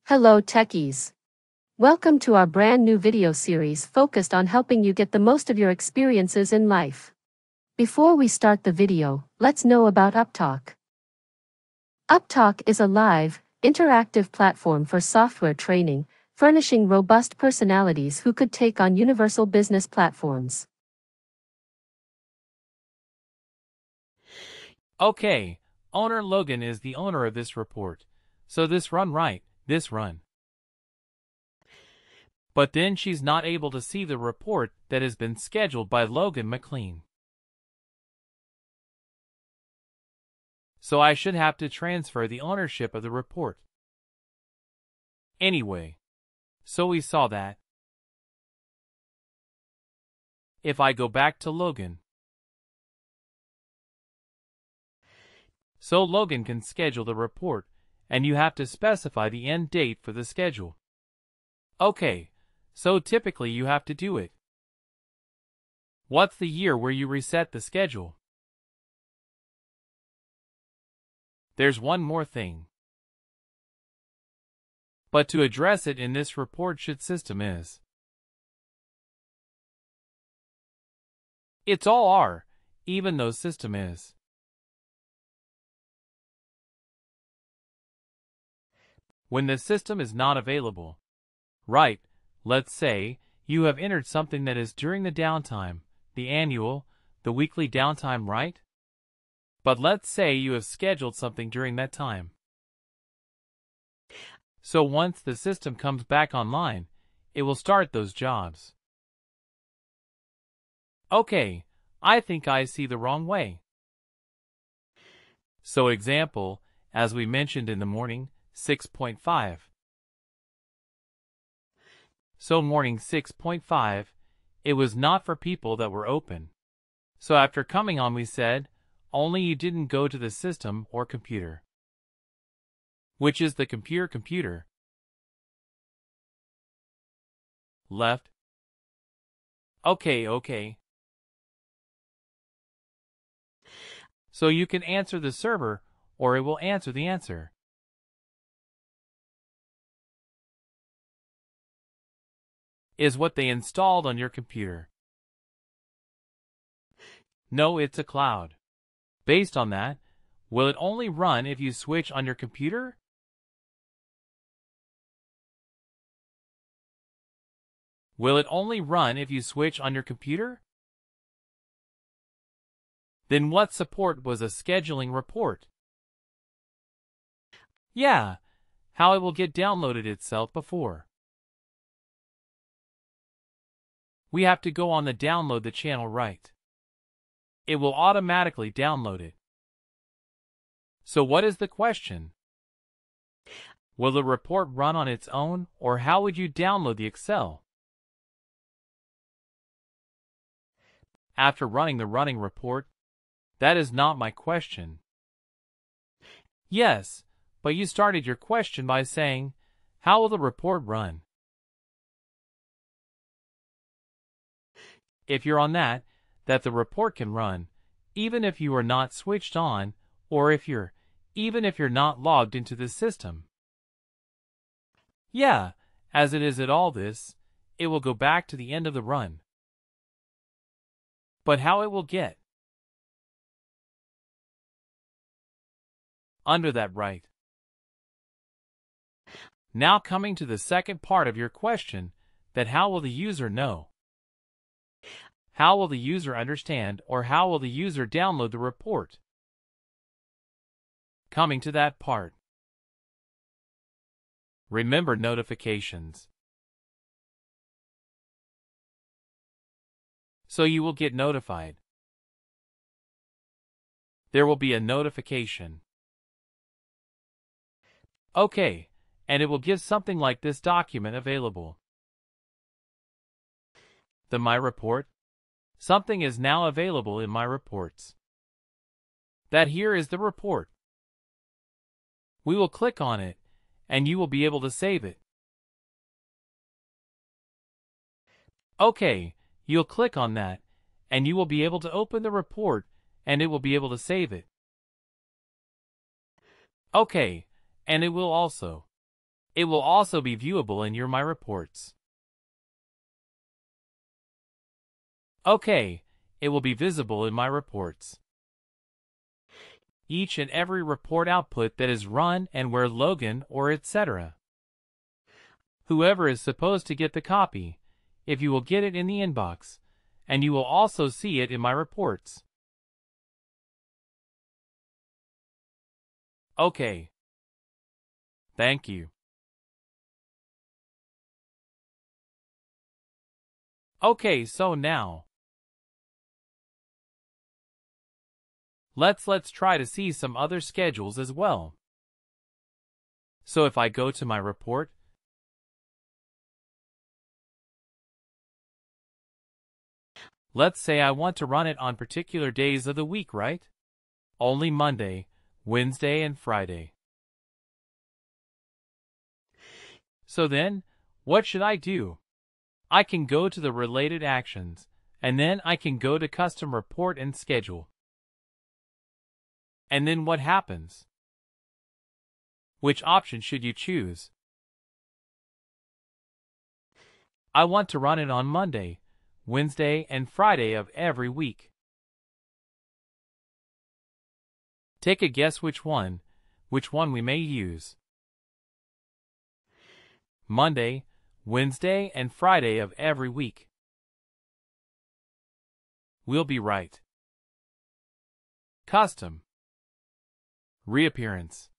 Hello techies. Welcome to our brand new video series focused on helping you get the most of your experiences in life. Before we start the video, let's know about Upptalk. Upptalk is a live, interactive platform for software training, furnishing robust personalities who could take on universal business platforms. Okay, owner Logan is the owner of this report. So this run. But then she's not able to see the report that has been scheduled by Logan McLean. So I should have to transfer the ownership of the report. Anyway, so we saw that. If I go back to Logan, so Logan can schedule the report, and you have to specify the end date for the schedule. Okay, so typically you have to do it. What's the year where you reset the schedule? There's one more thing. But to address it in this report should system is. It's all R, even though system is. When the system is not available. Right, let's say, you have entered something that is during the downtime, the annual, the weekly downtime, right? But let's say you have scheduled something during that time. So once the system comes back online, it will start those jobs. Okay, I think I see the wrong way. So example, as we mentioned in the morning, 6.5. So morning 6.5, it was not for people that were open. So after coming on we said, only you didn't go to the system or computer. Which is the computer. Left. Okay. So you can answer the server, or it will answer the answer. Is what they installed on your computer. No, it's a cloud. Based on that, will it only run if you switch on your computer? Will it only run if you switch on your computer? Then what support was a scheduling report? Yeah, how it will get downloaded itself before. We have to go on the download the channel right. It will automatically download it. So what is the question? Will the report run on its own, or how would you download the Excel? After running the running report? That is not my question. Yes, but you started your question by saying, how will the report run? If you're on that the report can run, even if you are not switched on, or even if you're not logged into the system. Yeah, as it is at all this, it will go back to the end of the run. But how it will get? Under that right. Now coming to the second part of your question, that how will the user know? How will the user understand, or how will the user download the report? Coming to that part. Remember notifications. So you will get notified. There will be a notification. Okay, and it will give something like this document available. The My Report. Something is now available in My Reports. That here is the report. We will click on it, and you will be able to save it. Okay, you'll click on that, and you will be able to open the report, and it will be able to save it. Okay, and it will also. It will also be viewable in your My Reports. Okay, it will be visible in My Reports. Each and every report output that is run and where Logan or etc. Whoever is supposed to get the copy, if you will get it in the inbox, and you will also see it in My Reports. Okay. Thank you. Okay, so now let's try to see some other schedules as well. So if I go to my report, let's say I want to run it on particular days of the week, right? Only Monday, Wednesday, and Friday. So then, what should I do? I can go to the related actions, and then I can go to custom report and schedule. And then what happens? Which option should you choose? I want to run it on Monday, Wednesday, and Friday of every week. Take a guess which one we may use. Monday, Wednesday, and Friday of every week. We'll be right. Custom. Reappearance.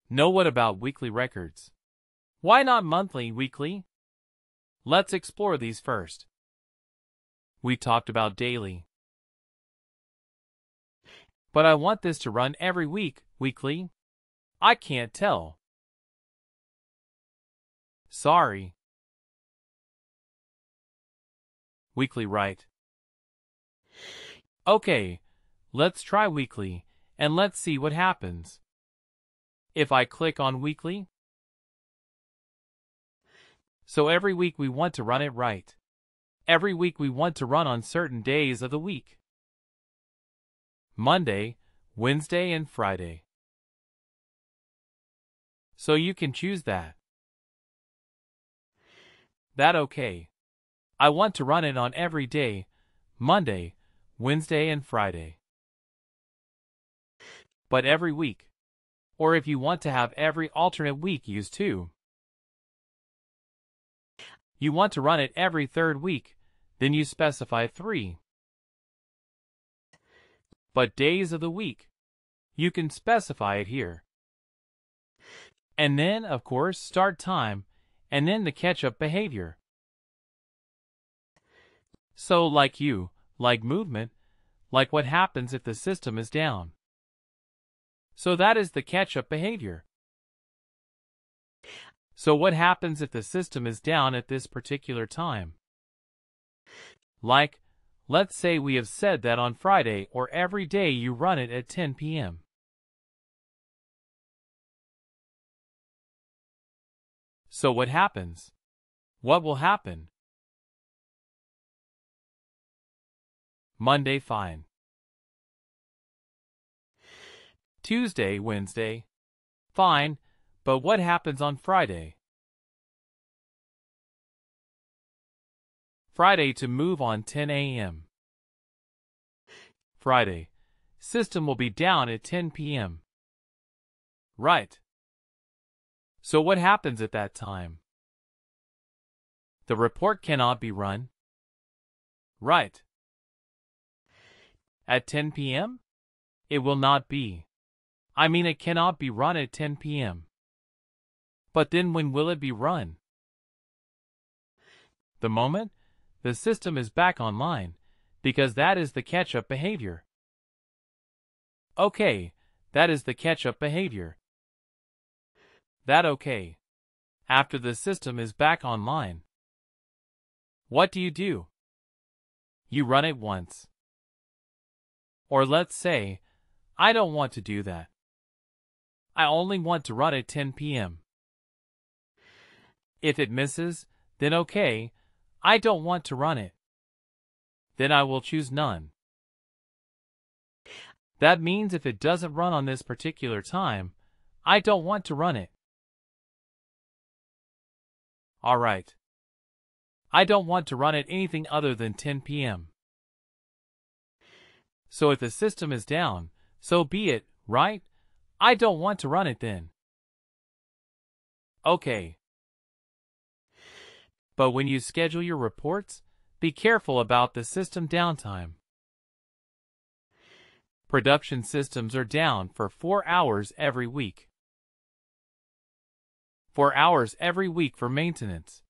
No, what about weekly records? Why not monthly, weekly? Let's explore these first. We talked about daily. But I want this to run every week, weekly? I can't tell. Sorry. Weekly, right? Okay, let's try weekly, and let's see what happens. If I click on weekly, so every week we want to run it right. Every week we want to run on certain days of the week. Monday, Wednesday, and Friday. So you can choose that. That okay. I want to run it on every day, Monday, Wednesday, and Friday. But every week. Or if you want to have every alternate week used too. You want to run it every third week, then you specify 3. But days of the week, you can specify it here. And then, of course, start time, and then the catch-up behavior. So like movement, like what happens if the system is down. So that is the catch-up behavior. So what happens if the system is down at this particular time? Like, let's say we have said that on Friday or every day you run it at 10 p.m. So what happens? What will happen? Monday, fine. Tuesday, Wednesday, fine, but what happens on Friday? Friday to move on 10 a.m. Friday, system will be down at 10 p.m. Right. So what happens at that time? The report cannot be run. Right. At 10 p.m.? It will not be. I mean, it cannot be run at 10 p.m. But then when will it be run? The moment the system is back online, because that is the catch-up behavior. Okay, that is the catch-up behavior. That okay. After the system is back online, what do? You run it once. Or let's say, I don't want to do that. I only want to run at 10 p.m. If it misses, then okay, I don't want to run it. Then I will choose none. That means if it doesn't run on this particular time, I don't want to run it. Alright. I don't want to run at anything other than 10 p.m. So if the system is down, so be it, right? I don't want to run it then. Okay. But when you schedule your reports, be careful about the system downtime. Production systems are down for 4 hours every week. 4 hours every week for maintenance.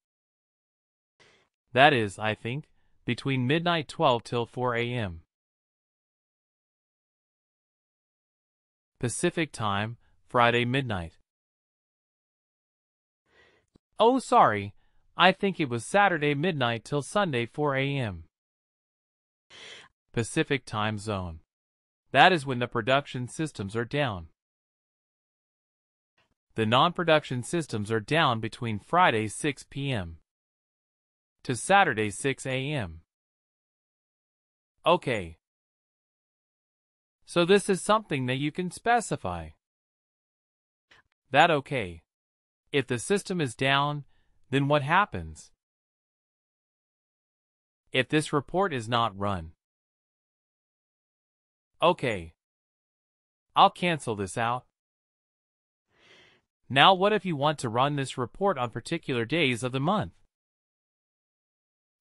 That is, I think, between midnight 12 till 4 a.m. Pacific Time, Friday midnight. Oh, sorry, I think it was Saturday midnight till Sunday 4 a.m. Pacific Time Zone. That is when the production systems are down. The non-production systems are down between Friday 6 p.m. to Saturday 6 a.m. Okay. So this is something that you can specify. That okay. If the system is down, then what happens? If this report is not run. Okay. I'll cancel this out. Now what if you want to run this report on particular days of the month?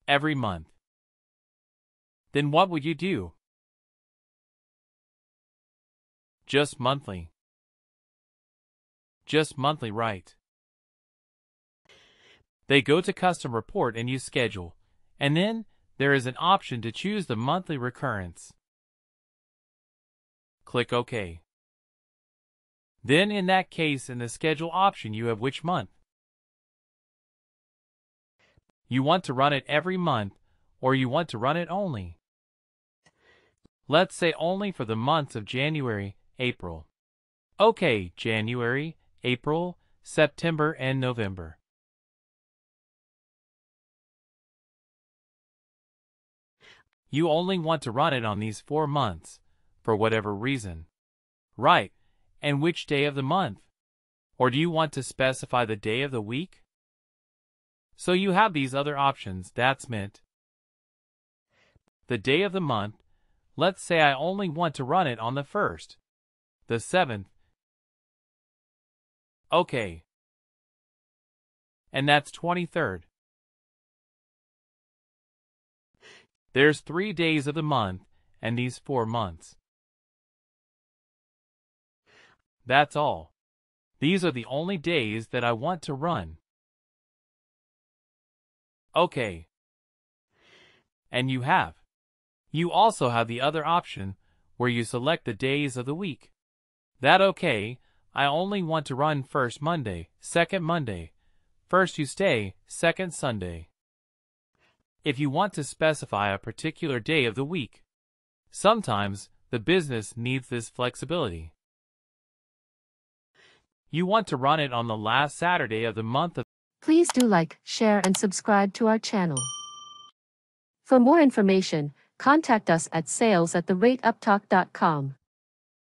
Every month. Then what would you do? Just monthly. Just monthly, right? They go to custom report and you schedule, and then there is an option to choose the monthly recurrence. Click OK. Then in that case in the schedule option you have which month. You want to run it every month or you want to run it only. Let's say only for the months of January, April. Okay, January, April, September, and November. You only want to run it on these 4 months, for whatever reason. Right, and which day of the month? Or do you want to specify the day of the week? So you have these other options, that's meant. The day of the month, let's say I only want to run it on the 1st, the 7th. Okay. And that's 23rd. There's 3 days of the month, and these 4 months. That's all. These are the only days that I want to run. Okay. And you also have the other option, where you select the days of the week. That okay, I only want to run 1st Monday, 2nd Monday, 1st Tuesday, 2nd Sunday. If you want to specify a particular day of the week, sometimes the business needs this flexibility. You want to run it on the last Saturday of the month of. Please do like, share, and subscribe to our channel. For more information, contact us at sales@upptalk.com.